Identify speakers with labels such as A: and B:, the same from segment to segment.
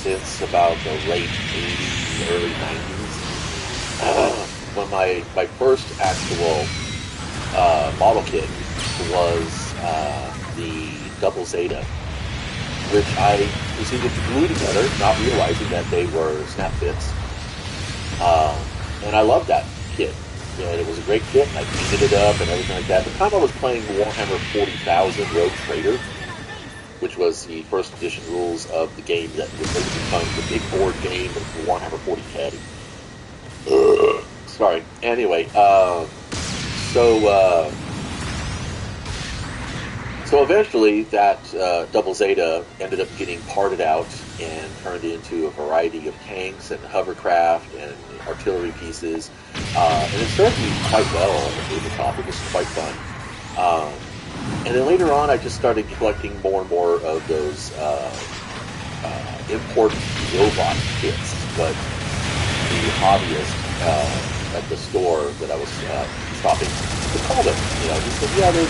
A: since about the late 80s, early 90s. When my first actual model kit was the Double Zeta, which I proceeded to glue together, not realizing that they were snap fits. And I loved that kit. And it was a great kit, and I painted it up and everything like that. At the time I was playing Warhammer 40,000 Rogue Trader, which was the first edition rules of the game that would later become the big board game of Warhammer 40K. Sorry. Anyway, so eventually that Double Zeta ended up getting parted out and turned into a variety of tanks and hovercraft and artillery pieces. And it served me quite well on the tabletop. It was quite fun. And then later on, I just started collecting more and more of those import robot kits. But the hobbyist at the store that I was shopping to call them, he said, yeah, they're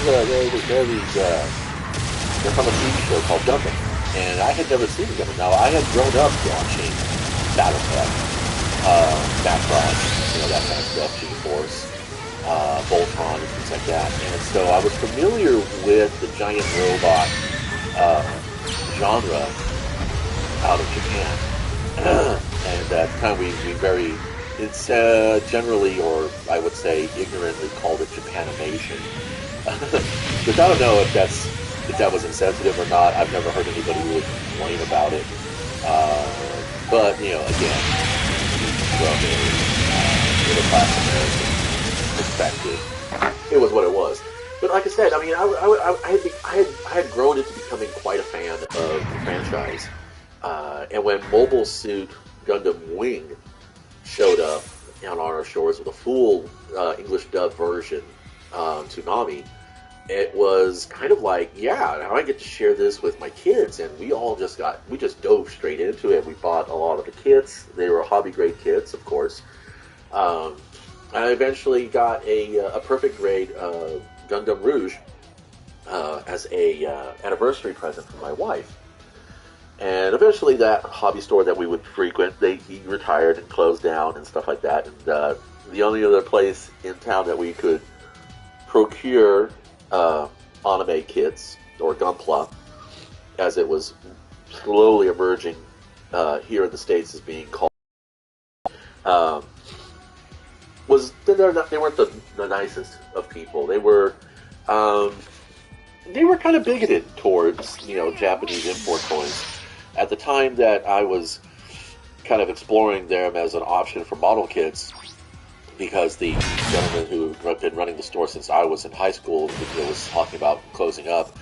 A: from a TV show called Gundam. And I had never seen Gundam. Now, I had grown up watching Battletech, Macron, that kind of stuff, G-Force, Voltron, and things like that. And so I was familiar with the giant robot genre out of Japan. And at the time it's generally, or I would say ignorantly, called it Japanimation. Which I don't know if that was insensitive or not. I've never heard anybody really complain about it. But, again, from a middle-class American perspective, it was what it was. But like I said, I mean, I had grown into becoming quite a fan of the franchise. And when Mobile Suit Gundam Wing showed up on our shores with a full English dub version, Toonami, it was kind of like, yeah, now I get to share this with my kids, and we just dove straight into it. We bought a lot of the kits. They were hobby grade kits, of course. I eventually got a perfect grade Gundam Rouge as a anniversary present for my wife. And eventually that hobby store that we would frequent, he retired and closed down and stuff like that. And the only other place in town that we could procure anime kits, or Gunpla, as it was slowly emerging here in the States as being called, they weren't the nicest of people. They were kind of bigoted towards Japanese import toys. At the time that I was kind of exploring them as an option for model kits, because the gentleman who had been running the store since I was in high school was talking about closing up,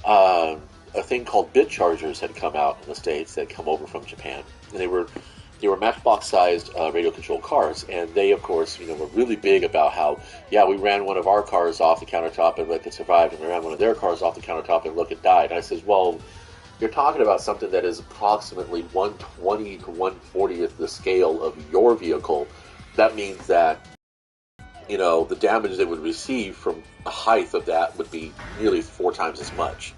A: a thing called bit chargers had come out in the States that had come over from Japan. And they were matchbox-sized radio-controlled cars, and they, of course, were really big about how, yeah, we ran one of our cars off the countertop and look, it survived, and we ran one of their cars off the countertop and look, it died. And I says, well, you're talking about something that is approximately 1/20 to 1/40th the scale of your vehicle. That means that, the damage they would receive from the height of that would be nearly 4 times as much.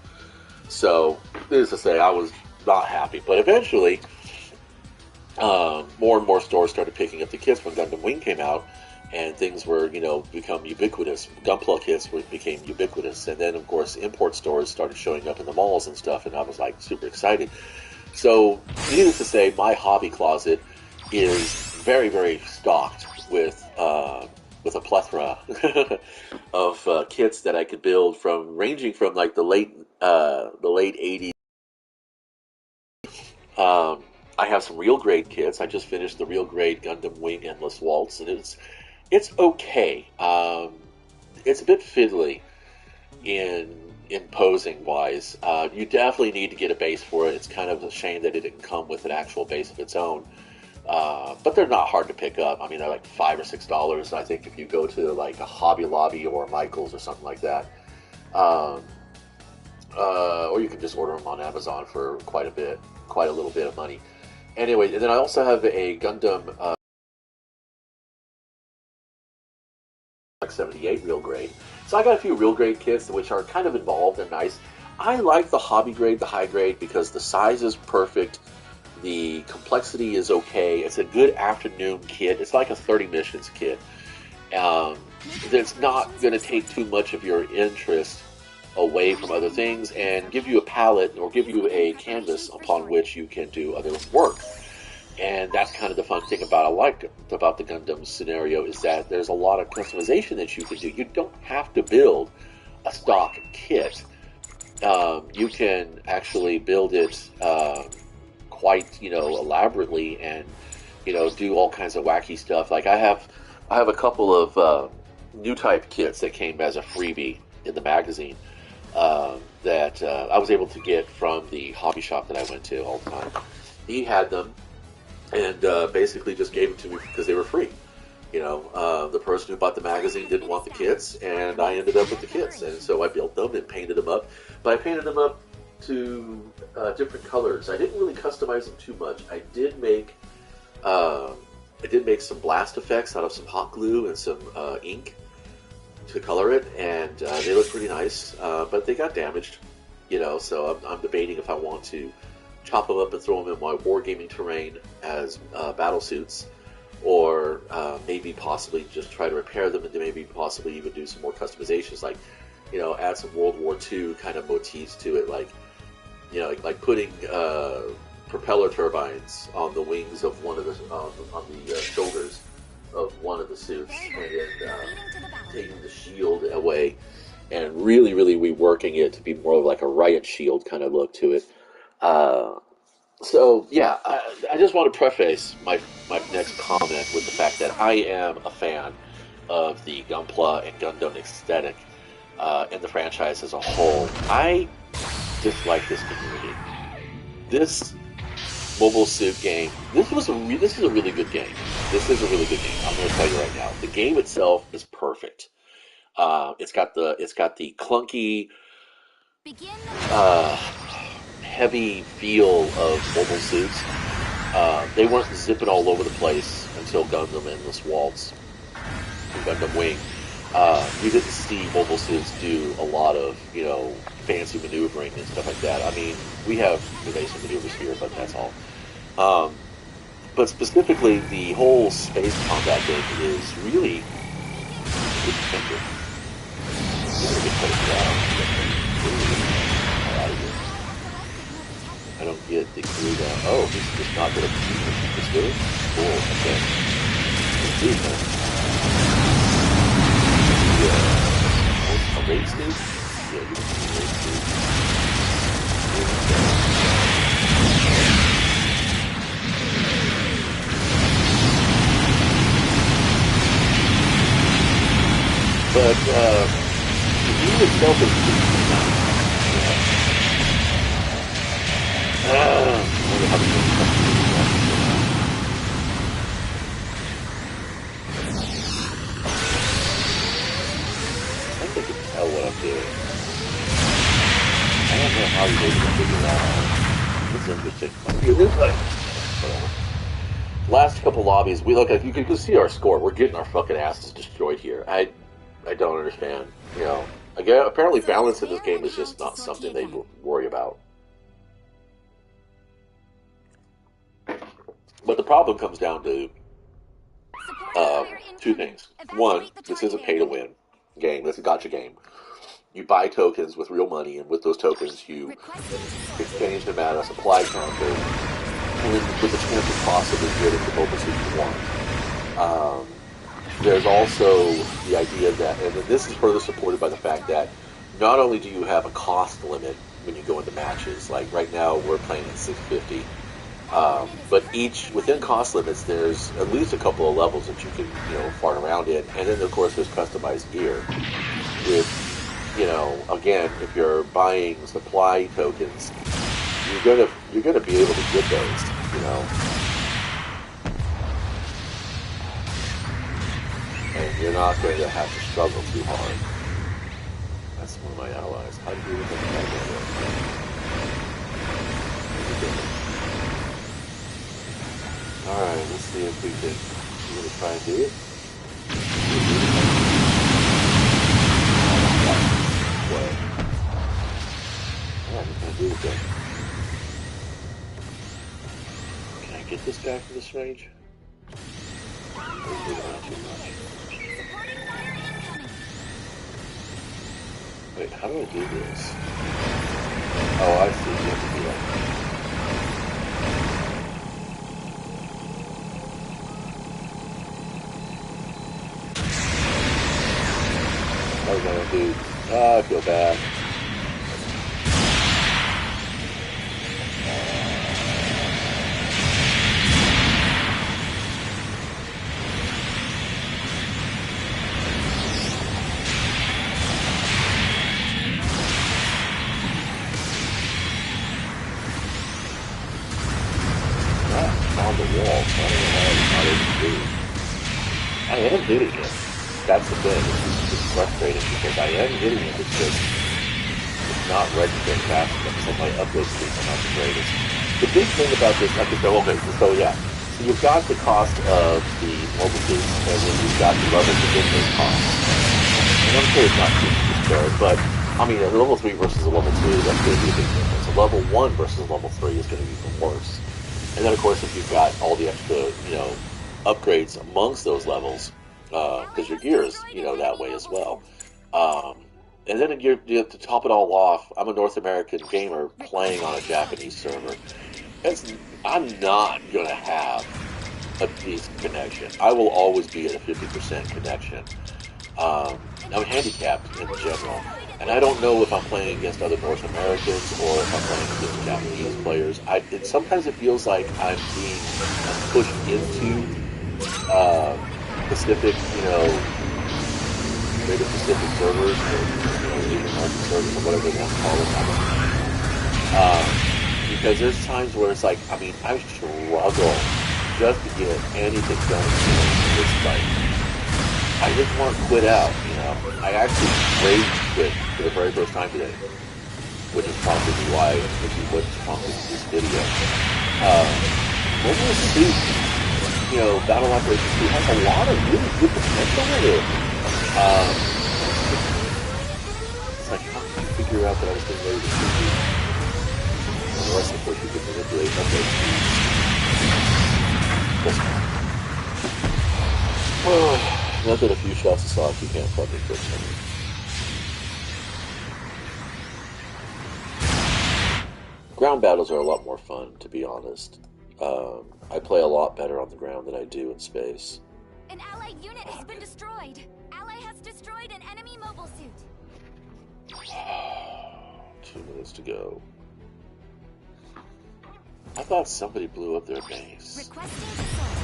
A: So, needless to say, I was not happy. But eventually, more and more stores started picking up the kits when Gundam Wing came out, and things were, become ubiquitous. Gunpla kits became ubiquitous, and then, of course, import stores started showing up in the malls and stuff, and I was, super excited. So, needless to say, my hobby closet is very, very stocked with a plethora of kits that I could build ranging from, the late 80s. I have some real grade kits. I just finished the real grade Gundam Wing Endless Waltz, and it's okay. It's a bit fiddly in posing wise. You definitely need to get a base for it. It's kind of a shame that it didn't come with an actual base of its own. But they're not hard to pick up. I mean, they're like $5 or $6. I think if you go to a Hobby Lobby or Michael's or something like that, or you can just order them on Amazon for quite a little bit of money. Anyway, and then I also have a Gundam 78 real grade. So I got a few real grade kits which are kind of involved and nice. I like the hobby grade, the high grade, because the size is perfect. The complexity is okay. It's a good afternoon kit. It's like a 30 missions kit. Um, that's not going to take too much of your interest away from other things and give you a palette or give you a canvas upon which you can do other work. And that's kind of the fun thing about about the Gundam scenario is that there's a lot of customization that you can do. You don't have to build a stock kit. You can actually build it quite, elaborately and, do all kinds of wacky stuff. Like I have a couple of new type kits that came as a freebie in the magazine that I was able to get from the hobby shop that I went to all the time. He had them and basically just gave them to me because they were free. The person who bought the magazine didn't want the kits, and I ended up with the kits. And so I built them and painted them up. But I painted them up to different colors. I didn't really customize them too much. I did make some blast effects out of some hot glue and some ink to color it, and they look pretty nice. But they got damaged, so I'm debating if I want to chop them up and throw them in my wargaming terrain as battle suits, or maybe possibly just try to repair them and maybe possibly even do some more customizations, like, add some World War II kind of motifs to it, like putting propeller turbines on the wings of one of the on the shoulders of one of the suits, and then taking the shield away and really, really reworking it to be more of like a riot shield kind of look to it. So yeah, I just want to preface my next comment with the fact that I am a fan of the Gunpla and Gundam aesthetic and the franchise as a whole. I dislike this community. This Mobile Suit game. This is a really good game. This is a really good game. I'm going to tell you right now. The game itself is perfect. It's got the clunky, heavy feel of Mobile Suits. They weren't zipping all over the place until Gundam Endless Waltz and Gundam Wing. You didn't see Mobile Suits do a lot of, fancy maneuvering and stuff like that. I mean, we have evasive maneuvers here, but that's all. But specifically, the whole space combat thing is really good thinking. I don't get the clue that, oh, this is just not going to be this good? Cool, okay. Let's do that. A raid stage? Yeah, you can see a raid stage. But, the game itself is pretty nice. I think you can tell what I'm doing. I don't know how you're able to figure that out. It's interesting. Whatever. Last couple lobbies, we look at, you can see our score. We're getting our fucking asses destroyed here. I don't understand. Again, apparently balance in this game is just not something they worry about. But the problem comes down to two things. One, this is a pay-to-win game. This is a gacha game. You buy tokens with real money, and with those tokens, you exchange them at a supply counter with a chance of possibly getting the mobile suit you want. There's also the idea that, and this is further supported by the fact that not only do you have a cost limit when you go into matches, like right now we're playing at 650, but within cost limits, there's at least a couple of levels that you can, fart around in, and then of course there's customized gear. Again, if you're buying supply tokens, you're gonna be able to get those, and you're not going to have to struggle too hard. That's one of my allies. How do you look at that? Alright, let's see if we can. You gonna try and do it? What? Yeah, I'm just gonna do it then. get this guy from this range? Or is he moving around too much? Wait, how do I do this? Oh, I see. You have to be like... Oh, dude. Ah, I feel bad. On the wall, so I don't know how I'm not able to do it. I am hitting him. That's the thing. It's frustrating because I am hitting him. It's just it's not registering fast enough. So my upload speeds are not the greatest. The big thing about this, I think, okay, so yeah. So you've got the cost of the mobile boost, and then you've got the level to get those costs. And I'm sure it's not too disparate, but I mean, a level 3 versus a level 2, that's going to be a big difference. A level 1 versus a level 3 is going to be even worse. And then, of course, if you've got all the extra, upgrades amongst those levels, because your gear is, that way as well. And then to top it all off, I'm a North American gamer playing on a Japanese server. I'm not going to have a decent connection. I will always be at a 50% connection. I'm handicapped in general. And I don't know if I'm playing against other North Americans or if I'm playing against Japanese players. Sometimes it feels like I'm being pushed into Pacific, maybe Pacific servers or Asian American servers or whatever they want to call it. Because there's times where it's like, I struggle just to get anything done. It's like, I just want to quit out, I actually rage quit for the very first time today, which is probably why what's prompted this video. Mobile Suit, Battle Operations 2 has a lot of really good potential in it. It's like, how can you figure out that I was getting ready to shoot you? Unless, of course, you can manipulate upload speed. That's fine. Not that a few shots of Sonic you can't fucking fix something. Ground battles are a lot more fun, to be honest. I play a lot better on the ground than I do in space.
B: An allied unit has been destroyed. Ally has destroyed an enemy mobile suit.
A: 2 minutes to go. I thought somebody blew up their base.
B: Requesting support.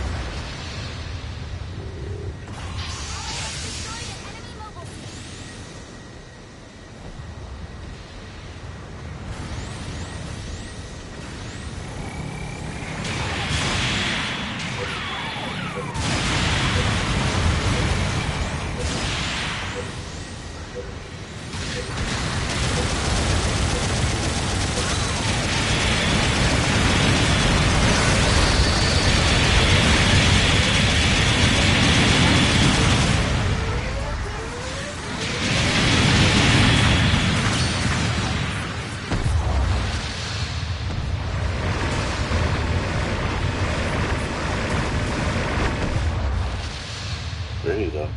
A: There you go,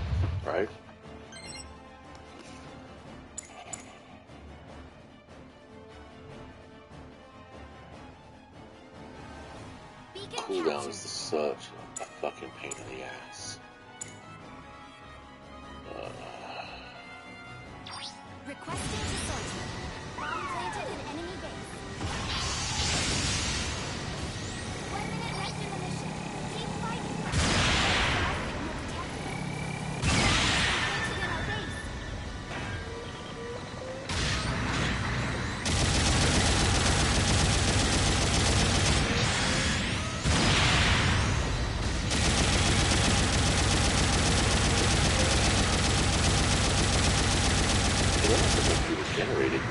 A: right? Cooldown is such a fucking pain in the ass.
B: Requesting support. Bomb planted in enemy base. 1 minute left in the mission. Keep fighting. Planted in our base.
A: Generated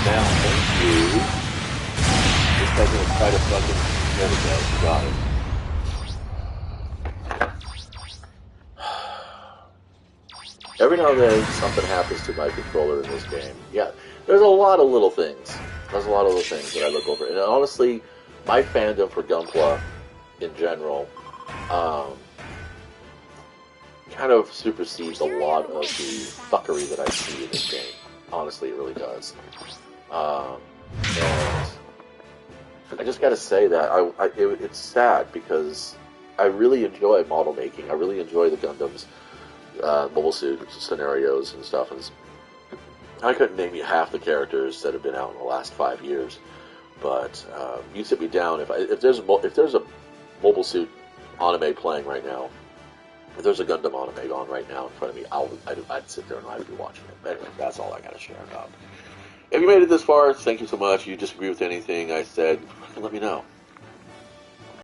A: down. Thank you. This guy's gonna try to fucking... There we go. She got it. Every now and then, something happens to my controller in this game. Yeah, there's a lot of little things. There's a lot of little things that I look over. And honestly, my fandom for Gunpla, in general, kind of supersedes a lot of the fuckery that I see in this game. Honestly, it really does. And I just gotta say that it's sad because I really enjoy model making. I really enjoy the Gundams. Mobile suit scenarios and stuff, and I couldn't name you half the characters that have been out in the last 5 years. But you sit me down if there's a mobile suit anime playing right now, if there's a Gundam anime on right now in front of me, I'd sit there and I'd be watching it. But anyway, that's all I got to share about. If you made it this far, thank you so much. If you disagree with anything I said, let me know.